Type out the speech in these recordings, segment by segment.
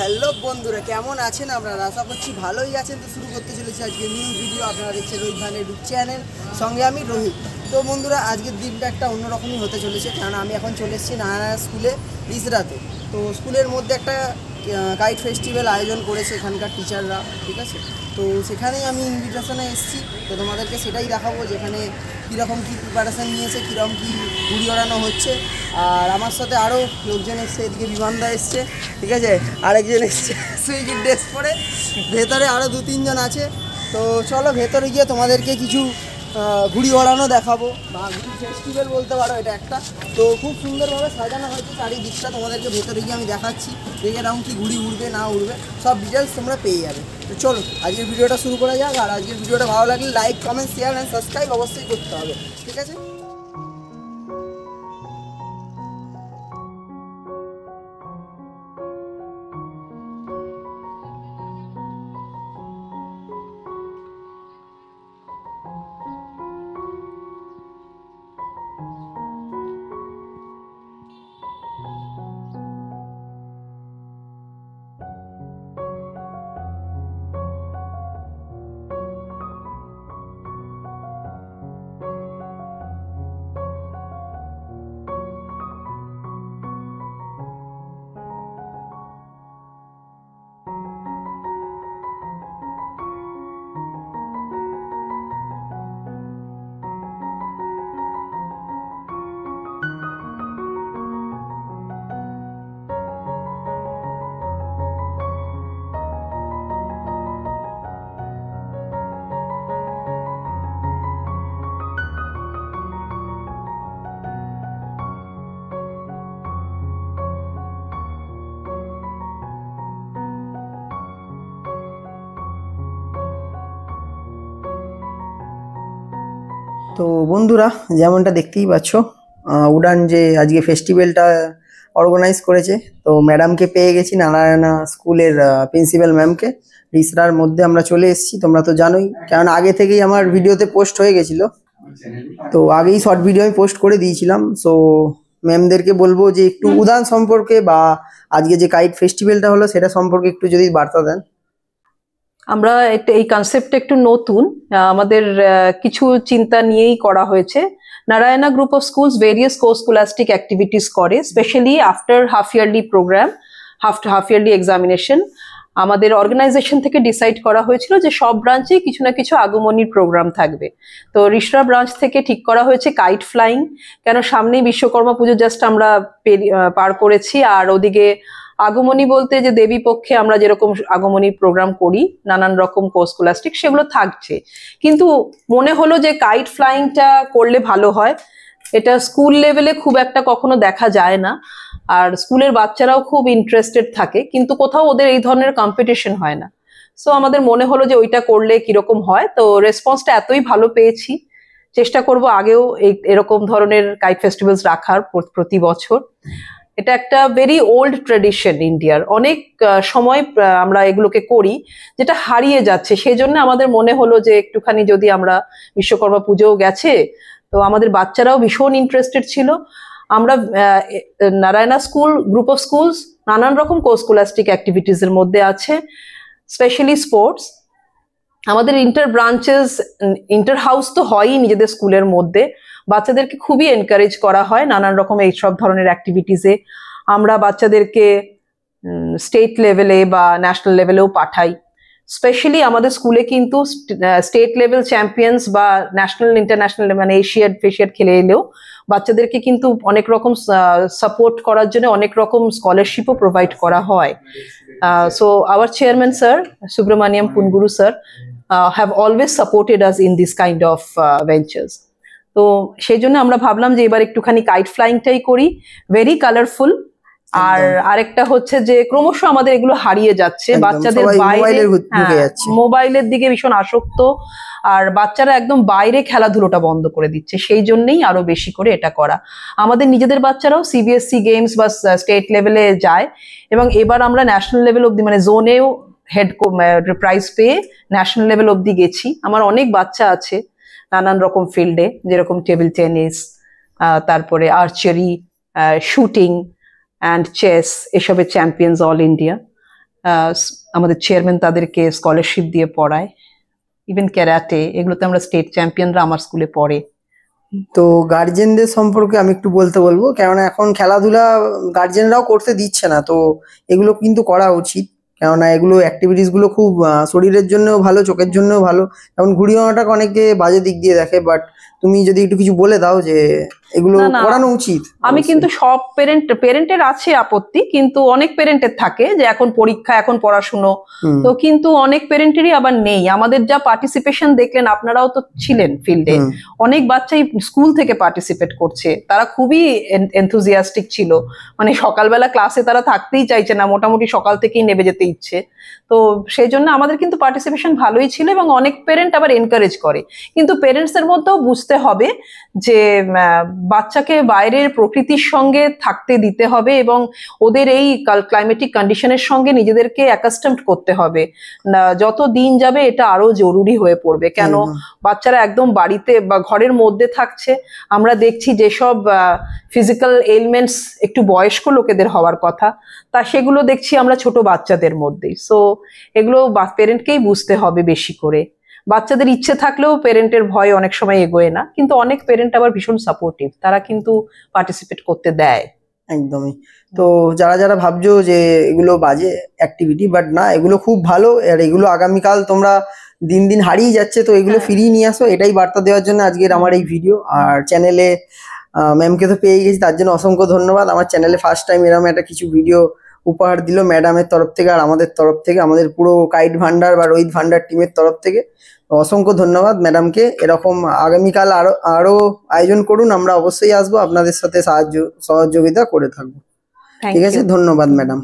Hello বন্ধুরা, কেমন আছেন আপনারা? আশা করছি ভালোই আছেন। তো শুরু করতে চলেছি আজকে নিউ ভিডিও। আপনারা দেখছেন রোহিত ভাইয়ের ইউটিউব চ্যানেল, সঙ্গে আমি রোহিত। তো বন্ধুরা, আজকের দিনটা একটা অন্যরকমই হতে চলেছে, কারণ আমি এখন চলে এসেছি নারায়ণ স্কুলে রিসরাতে। তো স্কুলের মধ্যে একটা কাইট ফেস্টিভ্যাল আয়োজন করেছে এখানকার টিচাররা, ঠিক আছে? তো সেখানেই আমি ইনভিটেশনে এসেছি। তো তোমাদেরকে সেটাই দেখাবো, যেখানে কীরকম কী প্রিপারেশান নিয়েছে, কীরকম কী ঘুড়ি ওড়ানো হচ্ছে। আর আমার সাথে আরও লোকজন এসছে, এদিকে বিমানদা এসছে, ঠিক আছে, আরেকজন এসছে সুইগির ড্রেস পরে, ভেতরে আরও 2-3 জন আছে। তো চলো ভেতরে গিয়ে তোমাদেরকে কিছু ঘুড়ি ওড়ানো দেখাবো, বা ঘুড়ি ফেস্টিভ্যাল বলতে পারো এটা একটা। তো খুব সুন্দরভাবে সাজানো হয়েছে চারিদিকটা, তোমাদেরকে ভেতরে গিয়ে আমি দেখাচ্ছি যে এরকম কি ঘুড়ি উড়বে না উড়বে, সব ডিটেলস তোমরা পেয়ে যাবে। তো চলো আজকের ভিডিওটা শুরু করা যাক। আর আজকের ভিডিওটা ভালো লাগলে like, comment, share and subscribe অবশ্যই করতে হবে, ঠিক আছে? তো বন্ধুরা, যেমনটা দেখতেই পাচ্ছ, উড়ান যে আজকে ফেস্টিভ্যালটা অর্গানাইজ করেছে, তো ম্যাডামকে পেয়ে গেছি, নারায়ণা স্কুলের প্রিন্সিপাল ম্যামকে। রিসরার মধ্যে আমরা চলে এসেছি, তোমরা তো জানোই, কারণ আগে থেকেই আমার ভিডিওতে পোস্ট হয়ে গেছিলো। তো আগেই শর্ট ভিডিও আমি পোস্ট করে দিয়েছিলাম। সো ম্যামদেরকে বলবো যে একটু উড়ান সম্পর্কে বা আজকে যে কাইট ফেস্টিভ্যালটা হলো সেটা সম্পর্কে একটু যদি বার্তা দেন। আমরা এই কনসেপ্টটা একটু নতুন, আমাদের কিছু চিন্তা নিয়েই করা হয়েছে। Narayana group of schools various co scholastic activities করে, specially after half yearly programme, half yearly examination. আমাদের অর্গানাইজেশন থেকে ডিসাইড করা হয়েছিল যে সব ব্রাঞ্চে কিছু না কিছু আগমনীর প্রোগ্রাম থাকবে। তো রিসরা ব্রাঞ্চ থেকে ঠিক করা হয়েছে কাইট ফ্লাইং, কেন সামনেই বিশ্বকর্মা পুজো জাস্ট আমরা পার করেছি। আর ওদিকে আগমনী বলতে যে দেবী পক্ষে আমরা যেরকম আগমনী প্রোগ্রাম করি নানান রকম কোস্কোলাস্টিক, সেগুলো থাকছে। কিন্তু মনে হলো যে কাইট ফ্লাইংটা করলে ভালো হয়। এটা স্কুল লেভেলে খুব একটা কখনো দেখা যায় না, আর স্কুলের বাচ্চারাও খুব ইন্টারেস্টেড থাকে, কিন্তু কোথাও ওদের এই ধরনের কম্পিটিশন হয় না। সো আমাদের মনে হলো যে ওইটা করলে কিরকম হয়। তো রেসপন্সটা এতই ভালো পেয়েছি, চেষ্টা করব আগেও এরকম ধরনের কাইট ফেস্টিভ্যালস রাখার প্রতি বছর। এটা একটা ভেরি ওল্ড ট্রেডিশন ইন্ডিয়ার, অনেক সময় আমরা এগুলোকে করি, যেটা হারিয়ে যাচ্ছে। সেই জন্য আমাদের মনে হলো যে একটুখানি যদি আমরা, বিশ্বকর্মা পুজোও গেছে, তো আমাদের বাচ্চারাও ভীষণ ইন্টারেস্টেড ছিল। আমরা Narayana school group of schools নানান রকম কোস্কোলাস্টিক অ্যাক্টিভিটিস এর মধ্যে আছে, স্পেশালি স্পোর্টস। আমাদের ইন্টার ব্রাঞ্চেস, ইন্টার হাউস তো হয়ই নিজেদের স্কুলের মধ্যে, বাচ্চাদেরকে খুবই এনকারেজ করা হয় নানান রকম এইসব ধরনের অ্যাক্টিভিটিসে। আমরা বাচ্চাদেরকে স্টেট লেভেলে বা ন্যাশনাল লেভেলেও পাঠাই। স্পেশালি আমাদের স্কুলে কিন্তু স্টেট লেভেল চ্যাম্পিয়ন্স বা ন্যাশনাল ইন্টারন্যাশনাল মানে এশিয়াড ফেশিয়াড খেলে এলেও বাচ্চাদেরকে কিন্তু অনেক রকম সাপোর্ট করার জন্য অনেক রকম স্কলারশিপও প্রোভাইড করা হয়। So our chairman sir, Subramaniam Punguru sir, have always supported us in this kind of ventures. তো সেই জন্য আমরা ভাবলাম যে এবার একটুখানি কাইট ফ্লাইংটাই করি, ভেরি কালারফুল। আর আরেকটা হচ্ছে যে ক্রমশ আমাদের এগুলো হারিয়ে যাচ্ছে, বাচ্চাদের বাইরে মোবাইলের দিকে ভীষণ আসক্ত, আর বাচ্চারা একদম বাইরে খেলাধুলোটা বন্ধ করে দিচ্ছে। সেই জন্যই আরো বেশি করে এটা করা। আমাদের নিজেদের বাচ্চারাও সিবিএসসি গেমস বা স্টেট লেভেলে যায়, এবং এবার আমরা ন্যাশনাল লেভেল অব্দি মানে জোনেও হেড প্রাইজ পেয়ে ন্যাশনাল লেভেল অব্দি গেছি। আমার অনেক বাচ্চা আছে নানান রকম ফিল্ডে, যেরকম টেবিল টেনিস, তারপরে আর্চারি, শুটিং অ্যান্ড চেস, এসবের চ্যাম্পিয়ন্স অল ইন্ডিয়া। আমাদের চেয়ারম্যান তাদেরকে স্কলারশিপ দিয়ে পড়ায়। ইভেন ক্যারাটে, এগুলোতে আমরা স্টেট চ্যাম্পিয়নরা আমার স্কুলে পড়ে। তো গার্জেনদের সম্পর্কে আমি একটু বলবো, কেননা এখন খেলাধুলা গার্জেনরাও করতে দিচ্ছে না, তো এগুলো কিন্তু করা উচিত, কেননা এগুলো অ্যাক্টিভিটিস গুলো খুব শরীরের জন্যও ভালো, চোখের জন্যও ভালো। এখন ঘুড়ি ওড়াটাকে অনেকে বাজে দিক দিয়ে দেখে, বাট তুমি যদি একটু কিছু বলে দাও যে এগুলো না, না, করানো উচিত। আমি কিন্তু সব পেরেন্টের আছে আপত্তি, কিন্তু অনেক পেরেন্টের থাকে যে এখন পরীক্ষা, এখন পড়াশুনো, তো কিন্তু অনেক পেরেন্টেরই আবার নেই। আমাদের যা পার্টিসিপেশন দেখলেন, আপনারাও তো ছিলেন ফিল্ডে, অনেক বাচ্চাই স্কুল থেকে পার্টিসিপেট করছে, তারা খুবই এনথুজিয়াস্টিক ছিল, মানে সকালবেলা ক্লাসে তারা থাকতেই চাইছে না, মোটামুটি সকাল থেকেই নেমে যেতে ইচ্ছে। তো সেই জন্য আমাদের কিন্তু পার্টিসিপেশন ভালোই ছিল, এবং অনেক পেরেন্ট আবার এনকারেজ করে। কিন্তু পেরেন্টসদের মধ্যেও বুঝতে হবে যে বাচ্চাকে বাইরের প্রকৃতির সঙ্গে থাকতে দিতে হবে, এবং ওদের এই ক্লাইমেটিক কন্ডিশনের সঙ্গে নিজেদেরকে অ্যাকাস্টমড করতে হবে। যত দিন যাবে এটা আরো জরুরি হয়ে পড়বে, কেন বাচ্চারা একদম বাড়িতে বা ঘরের মধ্যে থাকছে। আমরা দেখছি যেসব ফিজিক্যাল এলিমেন্টস একটু বয়স্ক লোকেদের হওয়ার কথা, তা সেগুলো দেখছি আমরা ছোট বাচ্চাদের মধ্যেই। সো এগুলো পেরেন্টকেই বুঝতে হবে বেশি করে। বাচ্চাদের ইচ্ছে থাকলেও পেরেন্টের ভয় অনেক সময় এগোয় না, কিন্তু অনেক পেরেন্ট আবার ভীষণ সাপোর্টিভ, তারা কিন্তু পার্টিসিপেট করতে দেয়। একদমই। তো যারা যারা ভাবছো যে এগুলো বাজে অ্যাক্টিভিটি, বাট না, এগুলো খুব ভালো, আর এগুলো আগামীকাল তোমরা দিন দিন হারিয়ে যাচ্ছে, তো এগুলো ফিরিয়ে নিয়ে আসো, এটাই বার্তা দেওয়ার জন্য আজকের আমার এই ভিডিও। আর চ্যানেলে ম্যামকে তো পেয়ে গেছি, তার জন্য অসংখ্য ধন্যবাদ। আমার চ্যানেলে ফার্স্ট টাইম এরকম একটা কিছু ভিডিও উপহার দিল ম্যাডামের তরফ থেকে, আর আমাদের তরফ থেকে, আমাদের পুরো কাইট ভান্ডার বা রোহিত ভান্ডার টিমের তরফ থেকে অসংখ্য ধন্যবাদ ম্যাডামকে। এরকম আগামীকাল আরো আয়োজন করুন, আমরা অবশ্যই আসবো, আপনাদের সাথে সহযোগিতা করে থাকবো। ঠিক আছে, ধন্যবাদ madam.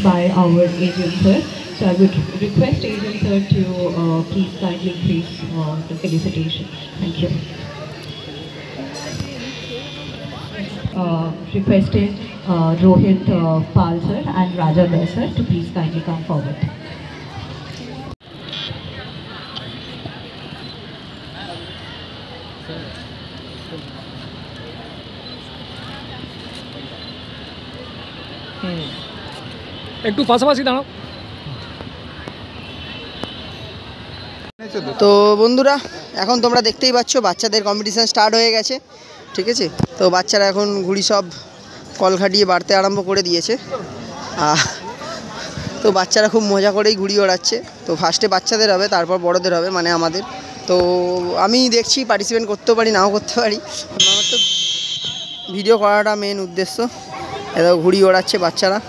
By our agent sir, so I would request agent sir to please kindly increase the felicitation. Thank you. Requested Rohit Pal sir and Raja Dar sir to please kindly come forward. একটু পাশাপাশি দাঁড়াও। তো বন্ধুরা, এখন তোমরা দেখতেই পাচ্ছ বাচ্চাদের কম্পিটিশান স্টার্ট হয়ে গেছে। ঠিক আছে, তো বাচ্চারা এখন ঘুড়ি সব কল খাটিয়ে বাড়তে আরম্ভ করে দিয়েছে। তো বাচ্চারা খুব মজা করেই ঘুড়ি ওড়াচ্ছে। তো ফার্স্টে বাচ্চাদের হবে, তারপর বড়দের হবে, মানে আমাদের। তো আমি দেখছি, পার্টিসিপেট করতেও পারি, নাও করতে পারি, আমার তো ভিডিও করাটা মেন উদ্দেশ্য। এরা ঘুড়ি ওড়াচ্ছে বাচ্চারা,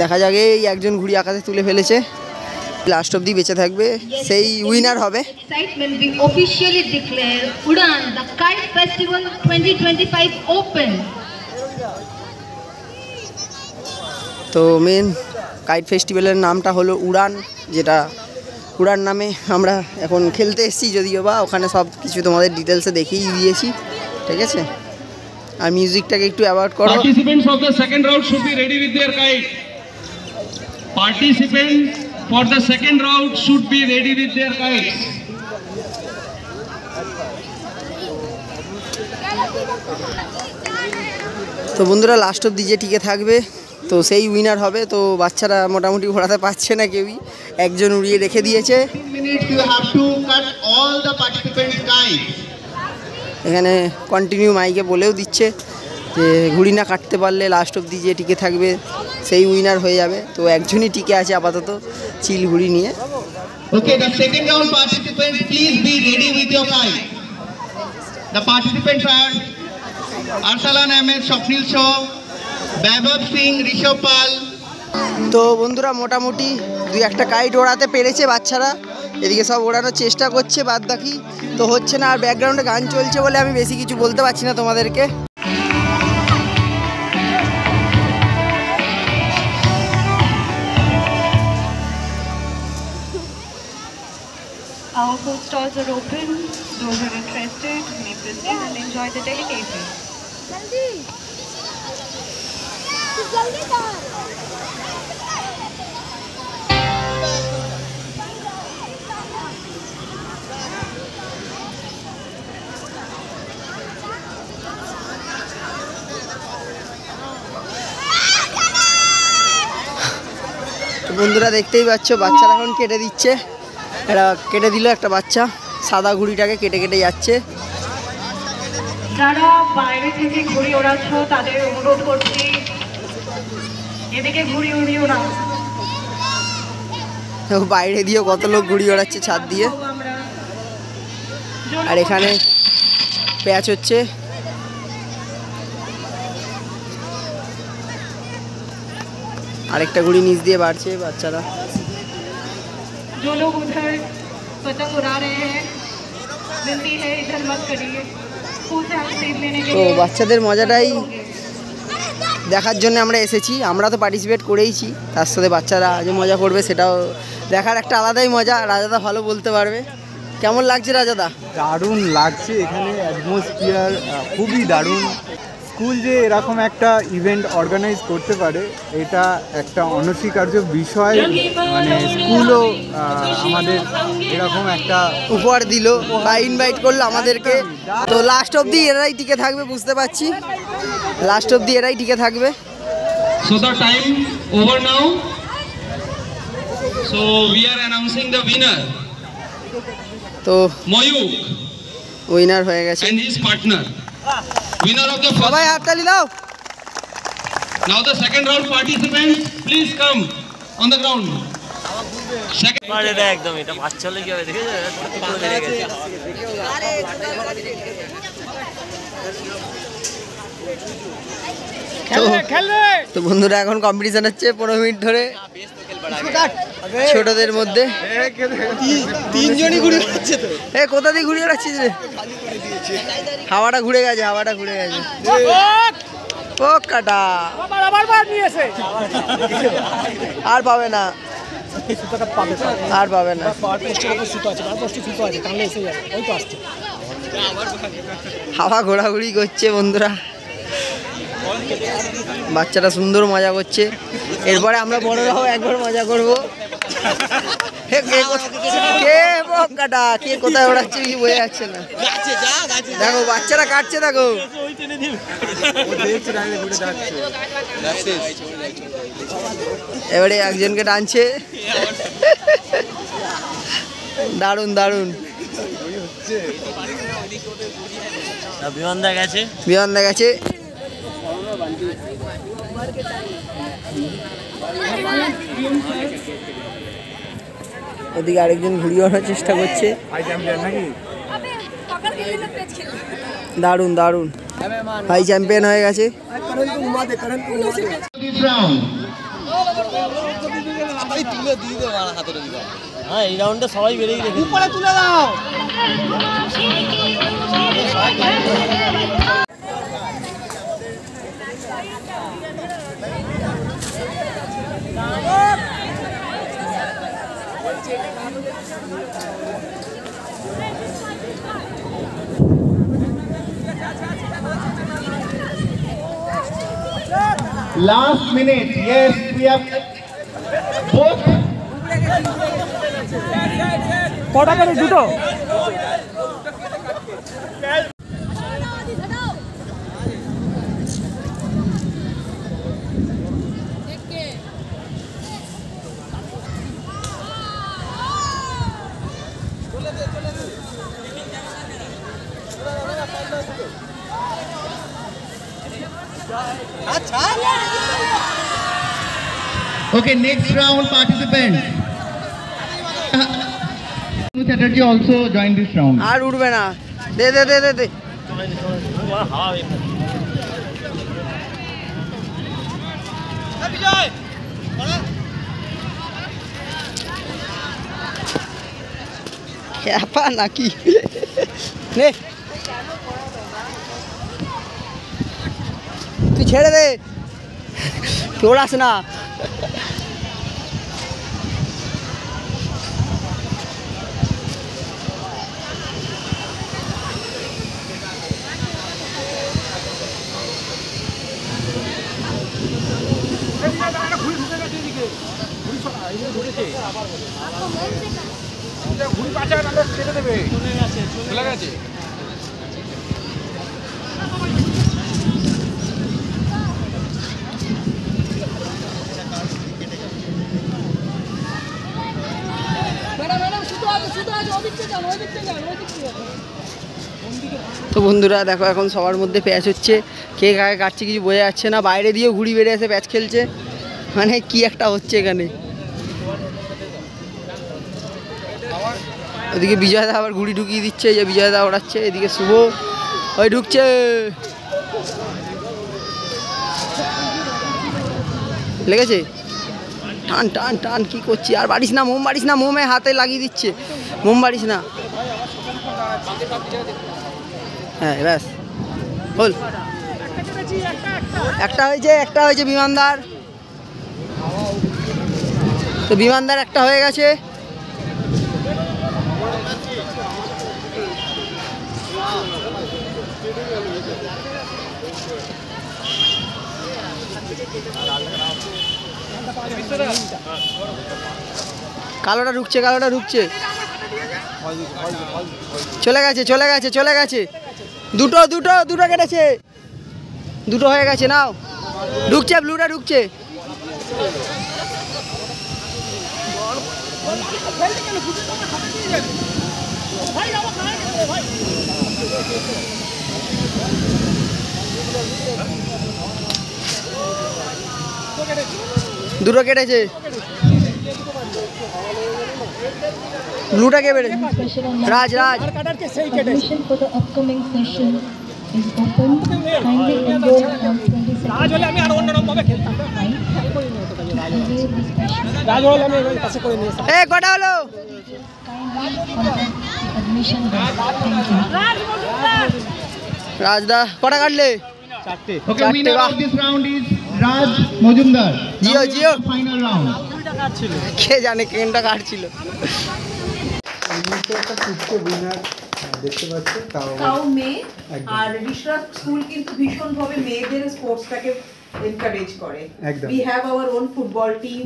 দেখা যাক। এই একজন ঘুড়ি আকাশে তুলে ফেলেছে, লাস্ট অবধি বেঁচে থাকবে সেই উইনার হবে। Excitement, we officially declare Udan, the Kite Festival 2025 open. তো মেন কাইট ফেস্টিভ্যালের নামটা হলো উড়ান, যেটা উড়ান নামে আমরা এখন খেলতে এসেছি, যদিও বা ওখানে সব কিছু তোমাদের ডিটেলসে দেখিয়ে দিয়েছি, ঠিক আছে। আর মিউজিকটাকে একটু অ্যাভয়েড করো। Participants of the second round should be ready with their kite. Participants for the second round should be ready with their kites. তো বন্ধুরা লাস্ট অব্দি যে টিকে থাকবে তো সেই উইনার হবে। তো বাচ্চারা মোটামুটি ঘোরাতে পারছে না কেউই, একজন উড়িয়ে রেখে দিয়েছে। এখানে কন্টিনিউ মাইকে বলেও দিচ্ছে যে ঘুড়ি না কাটতে পারলে লাস্ট অব্দি যে টিকে থাকবে সেই উইনার হয়ে যাবে। তো একজনই টিকে আছে আপাতত চিল ঘুড়ি নিয়ে। Okay, the second round participants, please be ready with your kite. The participants are Arsalan Ahmed, Swapnil Shaw, Vaibhav Singh, Rishabh Pal. তো বন্ধুরা মোটামুটি 2-1টা কাইট ওড়াতে পেরেছে বাচ্চারা, এদিকে সব ওড়ানোর চেষ্টা করছে, বাদ বাকি তো হচ্ছে না। আর ব্যাকগ্রাউন্ডে গান চলছে বলে আমি বেশি কিছু বলতে পারছি না তোমাদেরকে। Our food stalls are open. Those who are interested may proceed and enjoy the delicacy. তো বন্ধুরা দেখতেই পাচ্ছ বাচ্চারা এখন কেটে দিচ্ছে, এটা কেটে দিল একটা বাচ্চা, সাদা ঘুড়িটাকে কেটে কেটে যাচ্ছে। যারা বাইরে থেকে ঘুড়ি ওড়াচ্ছ তাদের অনুরোধ করছি এদিকে ঘুড়ি উড়িও না। বাইরে দিয়েও কত লোক ঘুড়ি ওড়াচ্ছে ছাদ দিয়ে। আর এখানে প্যাচ হচ্ছে, আরেকটা ঘুড়ি নিচ দিয়ে বাড়ছে বাচ্চারা। जो लोग उधर पतंग उड़ा रहे हैं विनती है इधर मत करिए। स्कूल से आप सीट लेने के তো लिए বাচ্চাদের মজাটাই দেখার জন্য আমরা এসেছি। আমরা তো পার্টিসিপেট করেইছি, তার সাথে বাচ্চারা যে মজা করবে সেটাও দেখার একটা আলাদাই মজা। রাজাদা ভালো বলতে পারবে। কেমন লাগছে রাজাদা? দারুণ লাগছে, এখানে অ্যাটমসফিয়ার খুবই দারুণ। স্কুল যে এরকম একটা ইভেন্ট অর্গানাইজ করতে পারে এটা একটা অনস্বীকার্য বিষয়। মানে স্কুলও আমাদের এরকম একটা উপহার দিল বা ইনভাইট করলো আমাদেরকে। তো লাস্ট অবধি এরাই টিকে থাকবে, বুঝতে পারছি লাস্ট অবধি এরাই টিকে থাকবে। So the time over now. So we are announcing the winner. তো Moyuk উইনার হয়ে গেছে। and his partner. Winner of the first. সবাই হাততালি দাও। Now the second round participants, please come on the ground. Second. একদম এটা বাচ্চা হলে কি হবে দেখে তো বন্ধুরা এখন কম্পিটিশন হচ্ছে 15 মিনিট ধরে ছোটদের মধ্যে। তিনজনই ঘুরে যাচ্ছে তো। কোথা দিয়ে ঘুরে যাচ্ছিস রে? হাওয়াটা ঘুরে গেছে, হাওয়াটা ঘুরে গেছে। ও কাটা আর পাবে না, আর পাবে না। হাওয়া ঘোরাঘুরি করছে বন্ধুরা, বাচ্চারা সুন্দর মজা করছে। এরপরে আমরা বড়রাও একবার মজা করবো। কে কোথায় ওড়াচ্ছে কিছু বোঝা যাচ্ছে না। দেখো বাচ্চারা কাটছে, দেখো এবারে একজনকে টানছে। দারুণ দারুণ। বিমান দেখা গেছে, বিমান দেখা গেছে। ওদিকে আরেকজন ঘুড়ি ওড়ার চেষ্টা করছে। দারুণ দারুণ, ভাই চ্যাম্পিয়ন হয়ে গেছে। হ্যাঁ এই রাউন্ডে সবাই বেরিয়ে গেছে। তুলে দাও। Last minute, yes, we have both. কটা করে দুটো Okay, next round participants. Chatterjee also joined this round. আর উঠবে না, দে দে দে দে দে। খ্যাপা নাকি নে, তুই ছেড়ে দে, তোড়াস না। তো বন্ধুরা দেখো এখন সবার মধ্যে প্যাচ হচ্ছে, কে কাকে কাটছে কিছু বোঝা যাচ্ছে না, বাইরে দিয়েও ঘুড়ি বেড়ে এসে প্যাচ খেলছে, মানে কি একটা হচ্ছে এখানে। ওদিকে বিজয়দা আবার ঘুড়ি ঢুকিয়ে দিচ্ছে, যে বিজয়দা ওড়াচ্ছে, এদিকে শুভ ওই ঢুকছে, লেগেছে, টান টান টান, কি করছি আর বাড়িস না, মোম বাড়িস না, মোমে হাতে লাগিয়ে দিচ্ছে, মোম বাড়িস না। হ্যাঁ ব্যাস বল, একটা হয়েছে বিমানদার, তো বিমানদার একটা হয়ে গেছে। কালোটা ঢুকছে, চলে গেছে, দুটো কেটেছে, দুটো হয়ে গেছে, নাও ঢুকছে, ব্লুটা ঢুকছে। দুটো কেটেছে, ব্লুটা কে বেড়ে, রাজ Admission for the upcoming session is open. Kindly enroll on 22nd. রাজ হলে আমি আর অন্য রকম ভাবে খেলতাম, রাজ হলে আমি ওই পাশে করে নিয়ে এ কটা হলো, Admission desk. Thank you. Rajda কটা কাটলে? Okay, winner of this round is Raj Mojumdar. Jio Final round. কে জানে কোনটা কাটছিল। একটা ফুটকে উইনার দেখতে পাচ্ছি, তাও মেয়ে। আর রিশরা স্কুল কিন্তু ভীষণভাবে মেয়েদের স্পোর্টসটাকে এনকারেজ করে। We have our own football team,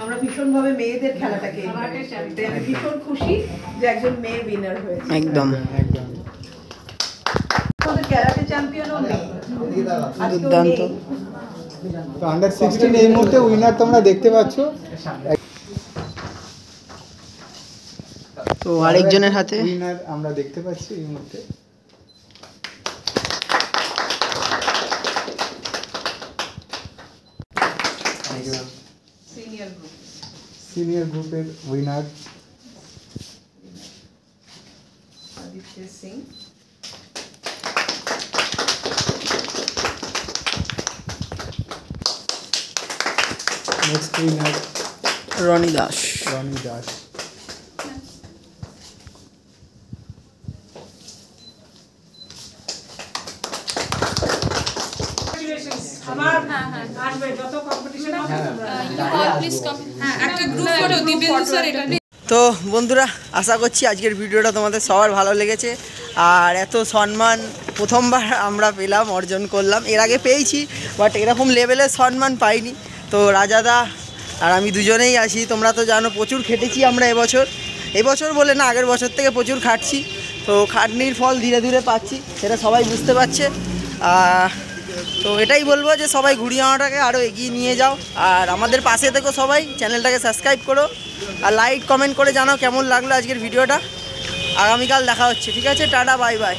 আমরা ভীষণভাবে মেয়েদের খেলাটাকে এনকারেজ করি। আমি ভীষণ খুশি যে একজন মেয়ে উইনার হয়েছে। একদম আমাদের ক্যারাটে চ্যাম্পিয়নও মেয়ে, দুর্দান্ত। তো আন্ডার 16 এই মুহূর্তে উইনার তোমরা দেখতে পাচ্ছ। তো আরেকজনের হাতে উইনার আমরা দেখতে পাচ্ছি এই মুহূর্তে। সিনিয়র গ্রুপের winner Aditya Singh. Next winner Roni Das. তো তো বন্ধুরা আশা করছি আজকের ভিডিওটা তোমাদের সবার ভালো লেগেছে। আর এত সম্মান প্রথমবার আমরা পেলাম, অর্জন করলাম। এর আগে পেয়েছি বাট এরকম লেভেলের সম্মান পাইনি। তো রাজাদা আর আমি দুজনেই আছি, তোমরা তো জানো প্রচুর খেটেছি আমরা এবছর বলে না, আগের বছর থেকে প্রচুর খাটছি। তো খাটনির ফল ধীরে ধীরে পাচ্ছি, সেটা সবাই বুঝতে পারছে। তো এটাই বলবো যে সবাই ঘুড়িয়ামাটাকে আরও এগিয়ে নিয়ে যাও, আর আমাদের পাশে থেকো সবাই, চ্যানেলটাকে সাবস্ক্রাইব করো আর লাইক কমেন্ট করে জানাও কেমন লাগলো আজকের ভিডিওটা। আগামীকাল দেখা হচ্ছে, ঠিক আছে? Tata, bye bye.